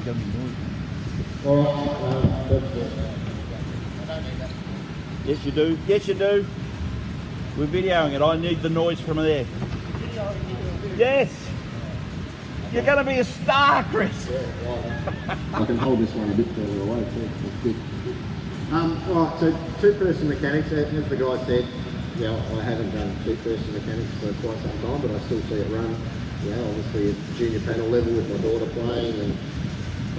going to be noisy. All right, that's it. Yes, you do. Yes, you do. We're videoing it. I need the noise from there. Yes. You're going to be a star, Chris. Yeah, right. I can hold this one a bit further away too. That's good. All right, so two-person mechanics, as the guy said, you know, I haven't done two-person mechanics for quite some time, but I still see it run. You know, obviously at junior panel level with my daughter playing, and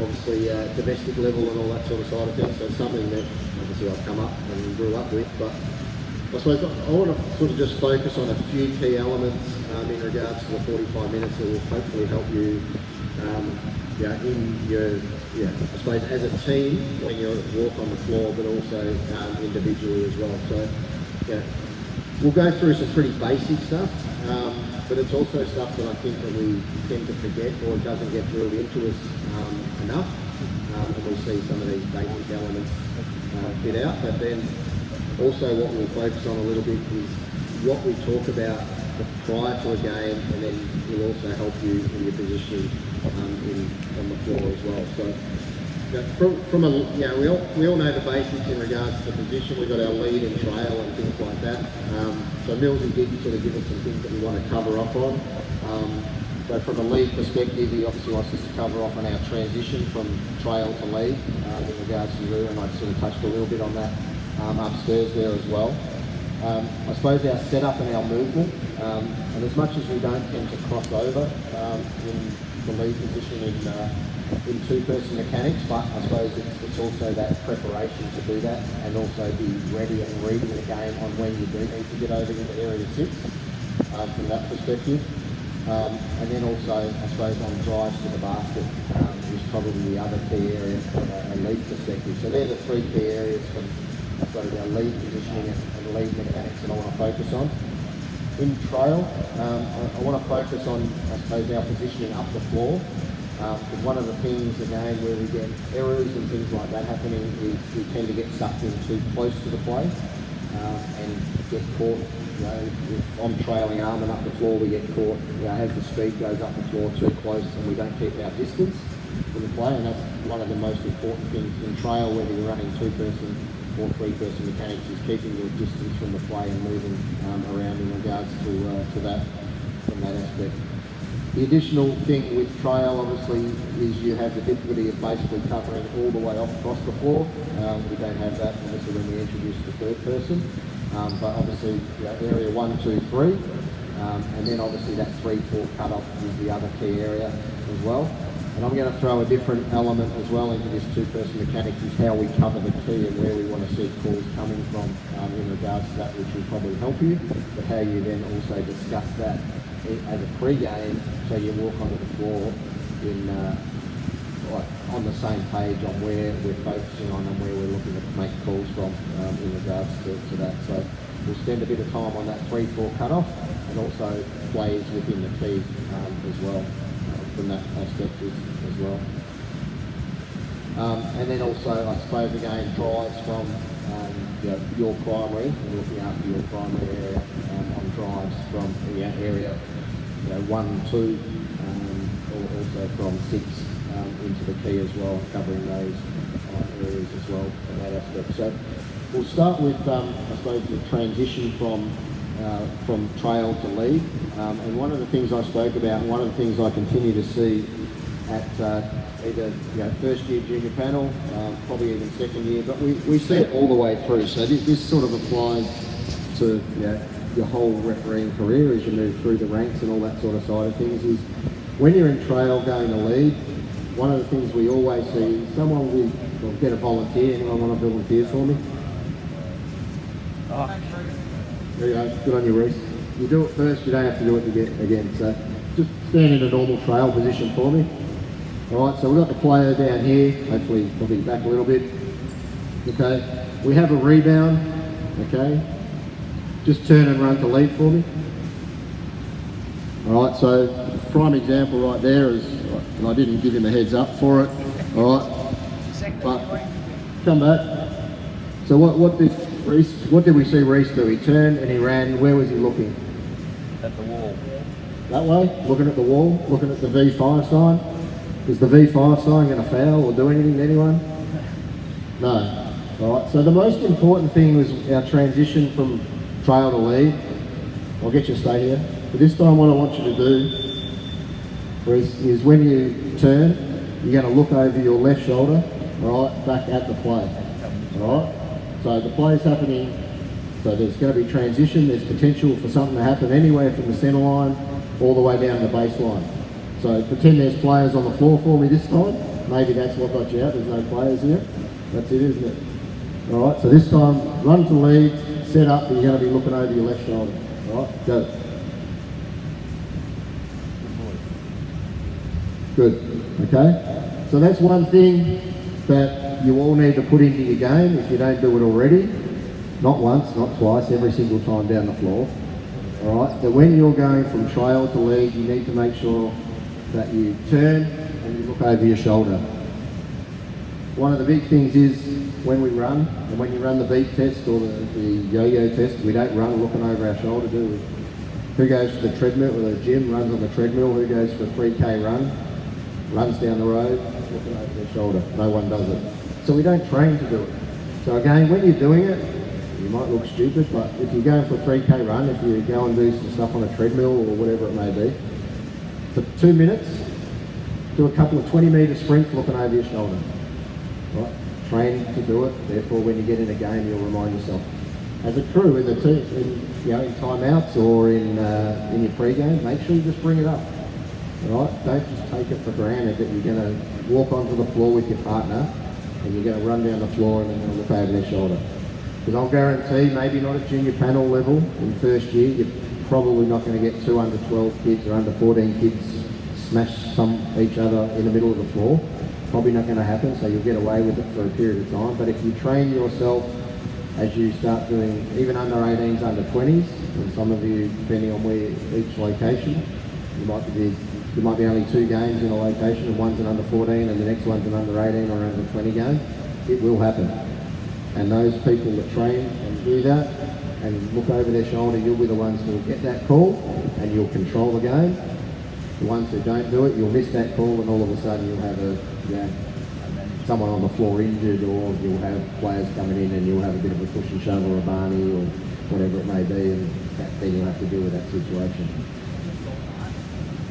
obviously domestic level and all that sort of side of things. So it's something that obviously I've come up and grew up with. But I suppose I want to sort of just focus on a few key elements in regards to the 45 minutes that will hopefully help you, in your, I suppose as a team when you walk on the floor, but also individually as well. So we'll go through some pretty basic stuff, but it's also stuff that I think that we tend to forget, or it doesn't get drilled into us enough, and we see some of these basic elements fit out. But then also what we'll focus on a little bit is what we talk about prior to a game, and then will also help you in your positioning on the floor as well. So we all know the basics in regards to the position. We've got our lead and trail and things like that. So Millsy did sort of give us some things that we want to cover off on. So from a lead perspective, he obviously wants us to cover off on our transition from trail to lead in regards to Roo, and I sort of touched a little bit on that upstairs there as well. I suppose our setup and our movement, and as much as we don't tend to cross over in the lead position in two-person mechanics, but I suppose it's also that preparation to do that, and also be ready and reading the game on when you do need to get over into area 6 from that perspective. And then also, I suppose, on drives to the basket is probably the other key area from a lead perspective. So they're the three key areas from, I suppose, our lead positioning and lead mechanics that I want to focus on. In trail, I want to focus on, I suppose, our positioning up the floor. Because one of the things, again, where we get errors and things like that happening is we tend to get sucked in too close to the play and get caught. You know, if I'm trailing arm and up the floor, we get caught, as the speed goes up the floor too close, and we don't keep our distance from the play, and that's one of the most important things in trail, whether you're running two-person or three-person mechanics, is keeping your distance from the play and moving around in regards to that, from that aspect. The additional thing with trail, obviously, is you have the difficulty of basically covering all the way off across the floor. We don't have that, obviously, when we introduce the third person. But obviously, area 1, 2, 3, and then obviously that 3-4 cut-off is the other key area as well. And I'm going to throw a different element as well into this two-person mechanics, is how we cover the key and where we want to see calls coming from in regards to that, which will probably help you, but how you then also discuss that as a pre-game, so you walk onto the floor in on the same page on where we're focusing on and where we're looking to make calls from in regards to that. So we'll spend a bit of time on that 3-4 cut-off, and also plays within the key as well, from that aspect as well. And then also, I suppose, again, drives from your primary, and looking after your primary area on drives from area 1, 2, or also from 6 into the key as well, covering those areas as well in that aspect. So we'll start with, I suppose, the transition from trail to lead. And one of the things I spoke about, and one of the things I continue to see at either first year junior panel, probably even second year, but we see it all the way through. So this sort of applies to your whole refereeing career as you move through the ranks and all that sort of side of things. Is when you're in trail going to lead, one of the things we always see, someone will get a volunteer. Anyone want to volunteer for me? Oh. There you go, good on you, Reid. You do it first, you don't have to do it again. So just stand in a normal trail position for me. All right, so we've got the player down here, hopefully probably back a little bit. Okay, we have a rebound, okay. Just turn and run to lead for me. All right, so prime example right there is, and I didn't give him a heads up for it, all right, but come back. So what did we see Reid do? He turned and he ran. Where was he looking? At the wall. That way, looking at the wall, looking at the V5 sign. Is the V5 sign going to foul or do anything to anyone? No. All right, so the most important thing was our transition from trail to lead. I'll get you to stay here. But this time what I want you to do is when you turn, you're going to look over your left shoulder, all right, back at the play. All right? So the play's happening, so there's going to be transition, there's potential for something to happen anywhere from the centre line all the way down the baseline. So pretend there's players on the floor for me this time. Maybe that's what got you out, there's no players here. That's it, isn't it? All right, so this time, run to lead, set up, and you're going to be looking over your left shoulder. All right, go. Good, okay? So that's one thing that you all need to put into your game if you don't do it already. Not once, not twice, every single time down the floor. All right, that when you're going from trail to lead, you need to make sure that you turn and you look over your shoulder. One of the big things is when we run, and when you run the beat test or the yo-yo test, we don't run looking over our shoulder, do we? Who goes to the treadmill or the gym, runs on the treadmill? Who goes for a 3K run, runs down the road, looking over their shoulder? No one does it. So we don't train to do it. So again, when you're doing it, you might look stupid, but if you're going for a 3K run, if you go and do some stuff on a treadmill or whatever it may be, for 2 minutes, do a couple of 20-metre sprints looking over your shoulder. Right? Train to do it, therefore when you get in a game you'll remind yourself. As a crew in the team, in timeouts or in your pre-game, make sure you just bring it up. Right? Don't just take it for granted that you're going to walk onto the floor with your partner and you're going to run down the floor and then you're going to look over their shoulder. Because I'll guarantee, maybe not at junior panel level in first year, you're probably not going to get 2 under 12 kids or under 14 kids smash each other in the middle of the floor. Probably not going to happen, so you'll get away with it for a period of time. But if you train yourself as you start doing even under 18s, under 20s, and some of you, depending on where each location, there might be only 2 games in a location, and one's an under 14 and the next one's an under 18 or under 20 game. It will happen. And those people that train and do that and look over their shoulder, you'll be the ones who will get that call and you'll control the game. The ones who don't do it, you'll miss that call and all of a sudden you'll have someone on the floor injured, or you'll have players coming in and you'll have a bit of a push and shove or a Barney or whatever it may be, and then you'll have to deal with that situation.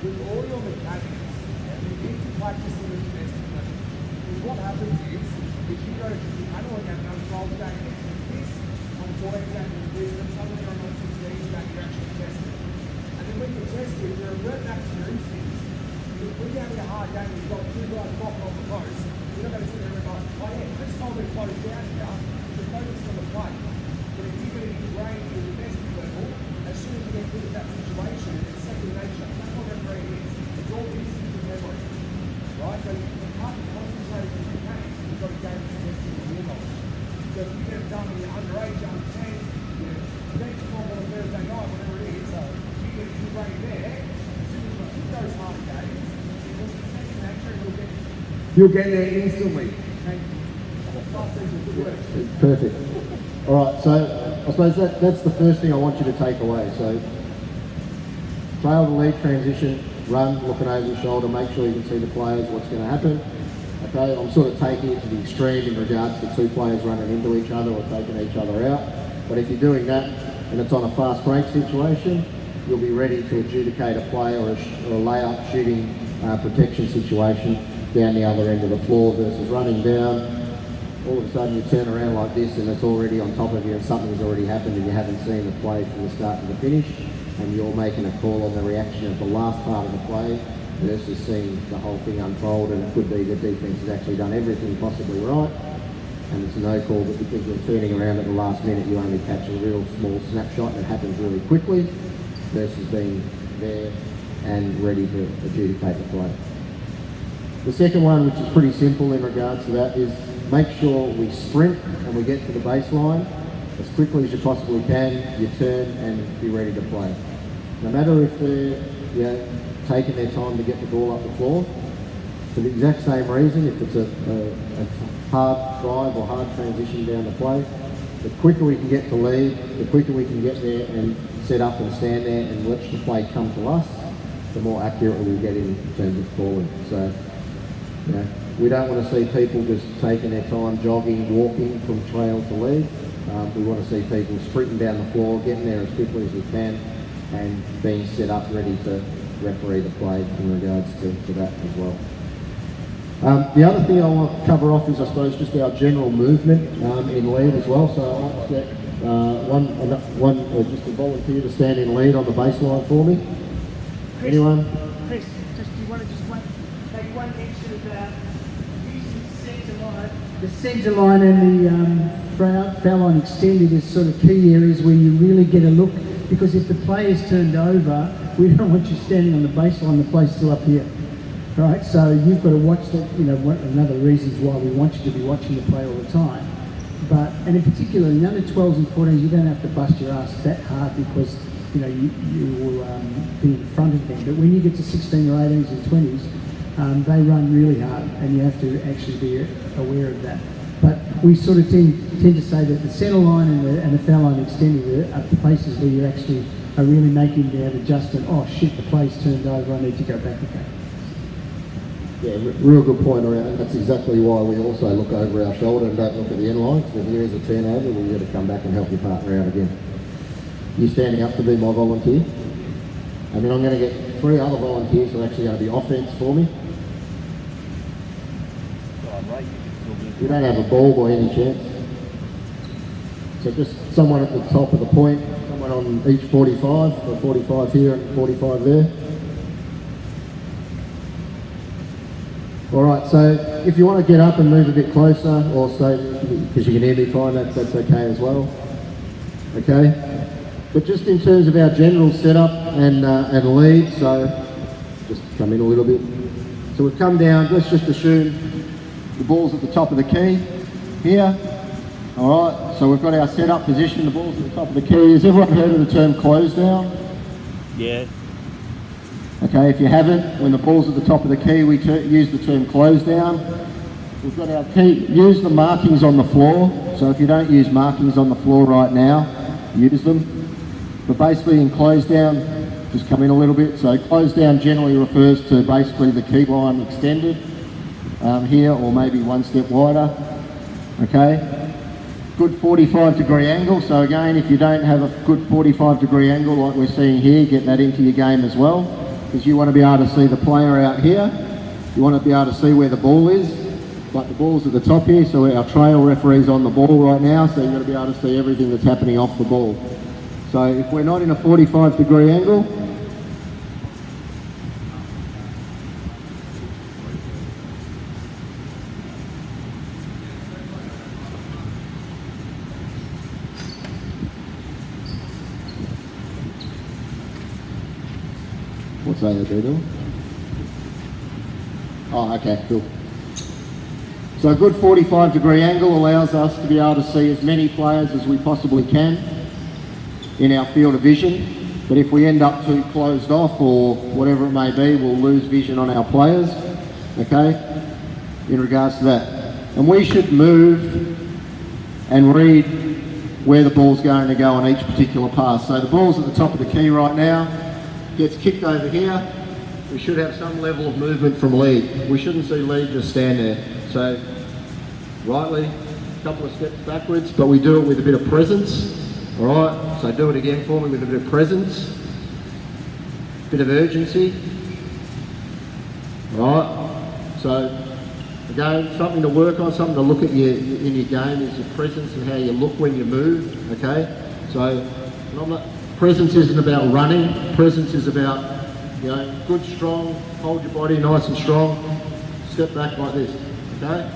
With all your mechanics, you need to practice them as best you can. Because what happens is, if you go to the panel and have an uncontrolled game against this, on 14 games with this, and suddenly you're on 16 game, you're actually tested. And then when you're tested, you're revert back to your instincts. When you're having a hard game, you've got 2 guys knocking on the post, you're not going to sit there and go, oh yeah, this time we close down here, you're focused on the play. But if you get ingrained to the best level, as soon as you get good at that situation, it's second nature. That's what referee is. It's all instinct and memory. Right? So you can't concentrate on your mechanics, you've got to gain some testing and your knowledge. So if you get it done when you're underage, under 10, you're bench form on a Thursday night, whatever it is, so you get your brain there, as soon as you hit those hard games, because it's second nature, you'll get there instantly. Perfect. All right, so I suppose that's the first thing I want you to take away. So trail to lead transition, run, looking over your shoulder, make sure you can see the players, what's going to happen. Okay, I'm sort of taking it to the extreme in regards to 2 players running into each other or taking each other out. But if you're doing that and it's on a fast break situation, you'll be ready to adjudicate a play or a layup shooting protection situation down the other end of the floor versus running down. All of a sudden you turn around like this and it's already on top of you and something's already happened and you haven't seen the play from the start to the finish, and you're making a call on the reaction of the last part of the play versus seeing the whole thing unfold, and it could be the defence has actually done everything possibly right and it's no call, but because you're turning around at the last minute you only catch a real small snapshot and it happens really quickly versus being there and ready to adjudicate the play. The second one, which is pretty simple in regards to that, is make sure we sprint and we get to the baseline as quickly as you possibly can, you turn and be ready to play. No matter if they're taking their time to get the ball up the floor, for the exact same reason, if it's a hard drive or hard transition down the play, the quicker we can get to lead, the quicker we can get there and set up and stand there and watch the play come to us, the more accurate we'll get in terms of calling. So You know, we don't want to see people just taking their time jogging, walking from trail to lead. We want to see people sprinting down the floor, getting there as quickly as we can, and being set up ready to referee the play in regards to that as well. The other thing I want to cover off is, I suppose, just our general movement in lead as well. So I want to get just a volunteer to stand in lead on the baseline for me. Chris, Anyone? Chris, just do you want to just take one extra about using the centre line? The centre line and the foul line extended is sort of key areas where you really get a look, because if the play is turned over, we don't want you standing on the baseline, the play's still up here. Right, so you've got to watch that. You know, one of the reasons why we want you to be watching the play all the time. But, and in particular, in under 12s and 14s, you don't have to bust your ass that hard, because you know you will be in front of them. But when you get to 16 or 18s and 20s, they run really hard, and you have to actually be aware of that. But we sort of tend to say that the centre line and the foul line extended are the places where you actually are really making that adjustment. Oh shit, the play's turned over, I need to go back again. Yeah, real good point around it. That's exactly why we also look over our shoulder and don't look at the end line. Because if there is a turnover, we've got to come back and help your partner out again. You standing up to be my volunteer? And then I'm going to get 3 other volunteers who are actually going to be offence for me. You don't have a ball by any chance. So just someone at the top of the point, someone on each 45, so 45 here and 45 there. Alright, so if you want to get up and move a bit closer, or stay, because you can hear me fine, that's okay as well. Okay? But just in terms of our general setup and lead, so just come in a little bit. So we've come down, let's just assume the ball's at the top of the key here. Alright, so we've got our setup position, the ball's at the top of the key. Has everyone heard of the term close down? Yeah. Okay, if you haven't, when the ball's at the top of the key, we use the term close down. We've got our key, use the markings on the floor. So if you don't use markings on the floor right now, use them. But basically in close down, just come in a little bit. So close down generally refers to basically the key line extended here, or maybe one step wider. Okay, good 45-degree angle. So again, if you don't have a good 45-degree angle like we're seeing here, get that into your game as well. Because you want to be able to see the player out here, you want to be able to see where the ball is, like the ball's at the top here, so our trail referee's on the ball right now, so you've got to be able to see everything that's happening off the ball. So if we're not in a 45-degree angle, what's that they're doing? Oh, okay, cool. So a good 45-degree angle allows us to be able to see as many players as we possibly can in our field of vision. But if we end up too closed off or whatever it may be, we'll lose vision on our players, okay, in regards to that. And we should move and read where the ball's going to go on each particular pass. So the ball's at the top of the key right now, gets kicked over here. We should have some level of movement from lead. We shouldn't see lead just stand there. So rightly, a couple of steps backwards, but we do it with a bit of presence. All right, so do it again for me with a bit of presence, bit of urgency. All right, so again, something to work on, something to look at in your game is your presence and how you look when you move, okay? So presence isn't about running, presence is about, you know, good, strong, hold your body nice and strong, step back like this, okay?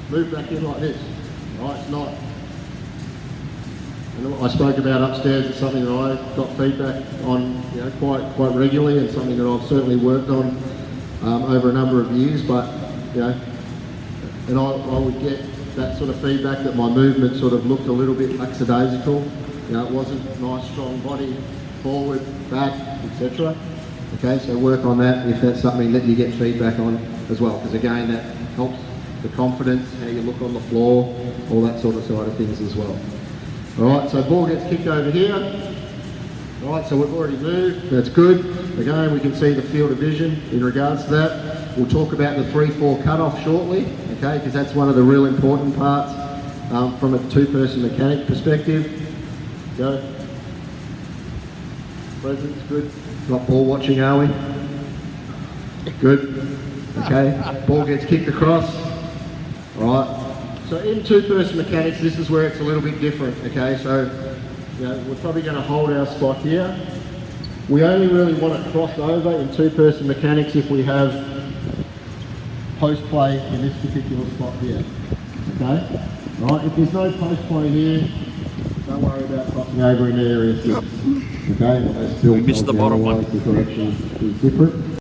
Move back in like this, all right? It's not, and what I spoke about upstairs is something that I got feedback on, you know, quite regularly, and something that I've certainly worked on over a number of years, but, you know, and I would get that sort of feedback that my movement sort of looked a little bit lackadaisical. You know, it wasn't nice, strong body, forward, back, etc. Okay, so work on that if that's something that you get feedback on as well, because again, that helps the confidence, how you look on the floor, all that sort of side of things as well. All right, so ball gets kicked over here. All right, so we've already moved, that's good. Again, we can see the field of vision in regards to that. we'll talk about the 3-4 cutoff shortly, okay, because that's one of the real important parts from a two-person mechanic perspective. Go. Presence, good. Not ball watching, are we? Good. Okay, ball gets kicked across. All right. So in two-person mechanics, this is where it's a little bit different, okay? So, you know, we're probably going to hold our spot here. We only really want to cross over in two-person mechanics if we have post-play in this particular spot here, okay? All right, if there's no post-play here, don't worry about crossing over in area 6, okay? We missed the bottom one. The correction is different.